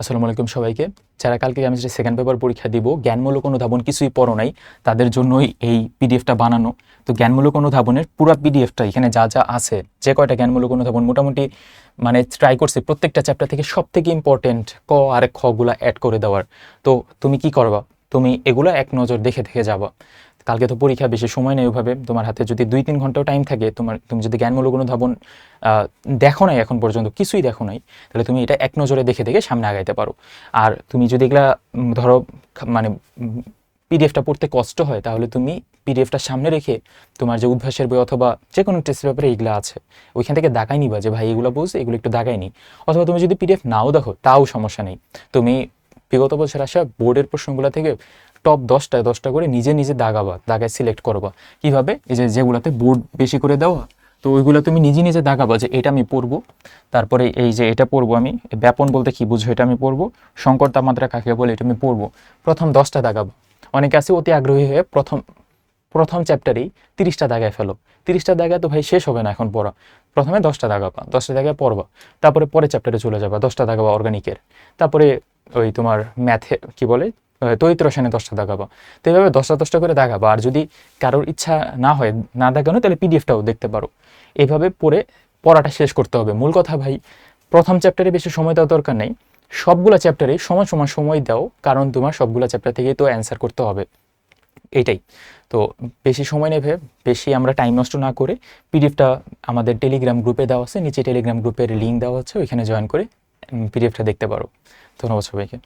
আসসালামু আলাইকুম সবাইকে। যারা কালকে কেমিস্ট্রি সেকেন্ড পেপার পরীক্ষা দিব, জ্ঞানমূলক অনুধাবন কিছুই পড়ো নাই, তাদের জন্যই এই পিডিএফটা বানানো। তো জ্ঞানমূলক অনুধাবনের পুরো পিডিএফটা এখানে যা যা আছে, যে কয়টা জ্ঞানমূলক অনুধাবন মোটামুটি মানে ট্রাই করছি প্রত্যেকটা চ্যাপ্টার থেকে সব থেকে ইম্পর্টেন্ট ক আর খগুলা অ্যাড করে দেওয়ার। তো তুমি কি করবা, তুমি এগুলো এক নজর দেখে দেখে যাবা। কালকে তো পরীক্ষা, বেশি সময় নেই ওইভাবে। তোমার হাতে যদি 2-3 ঘন্টাও টাইম থাকে, তুমি যদি জ্ঞানমূলক অনুধাবন দেখো নাই এখন পর্যন্ত, কিছুই দেখো নাই, তাহলে তুমি এটা এক নজরে দেখে দেখে সামনে আগাইতে পারো। আর তুমি যদি এগুলা ধরো মানে পিডিএফটা পড়তে কষ্ট হয়, তাহলে তুমি পিডিএফটা সামনে রেখে তোমার যে উদ্ভাসের বই অথবা যে কোনো টেস্টের ব্যাপারে এগুলো আছে ওইখান থেকে দাগাই নিবা যে ভাই এগুলো বুঝ, এগুলো একটু দাগাই নি। অথবা তুমি যদি পিডিএফ নাও দেখো তাও সমস্যা নেই, তুমি বিগত বছর আসা বোর্ডের প্রশ্নগুলো থেকে টপ 10টা করে নিজে নিজে দাগায় সিলেক্ট করবা। কিভাবে? এই যে যেগুলাতে বোর্ড বেশি করে দেওয়া, তো ওইগুলো তুমি নিজে নিজে দাগাবা যে এটা আমি পড়বো, তারপরে এই যে এটা পড়বো আমি, ব্যাপন বলতে কি বুঝো এটা আমি পড়বো, সংকর তাপমাত্রা কাকে বলে এটা আমি পড়বো। প্রথম 10টা দাগাবো। অনেকে আছে অতি আগ্রহী হয়ে প্রথম চ্যাপ্টারেই 30টা দাগায় ফেলো। 30টা দাগায় তো ভাই শেষ হবে না এখন পড়া। প্রথমে 10টা দাগাবা, 10টা দাগায় পড়বা, তারপরে পরের চ্যাপ্টারে চলে যাবা, 10টা দাগাবা অর্গানিকের, তারপরে ওই তোমার ম্যাথে কি বলে তড়িৎ রসায়নে 10টা দাগাবা। তো এইভাবে 10টা করে দাগাবা। আর যদি কারোর ইচ্ছা না হয় না দাগানো, তাহলে পিডিএফটাও দেখতে পারো। এইভাবে পড়াটা শেষ করতে হবে। মূল কথা ভাই, প্রথম চ্যাপ্টারে বেশি সময় দেওয়ার দরকার নেই, সবগুলো চ্যাপ্টারে সময় দাও, কারণ তোমার সবগুলো চ্যাপ্টার থেকেই তো অ্যান্সার করতে হবে। এইটাই তো, বেশি সময় নেবে, বেশি আমরা টাইম নষ্ট না করে পিডিএফটা আমাদের টেলিগ্রাম গ্রুপে দেওয়া আছে, নিচে টেলিগ্রাম গ্রুপের লিঙ্ক দেওয়া হচ্ছে, ওইখানে জয়েন করে পিডিএফটা দেখতে পারো। ধন্যবাদ সবাইকে।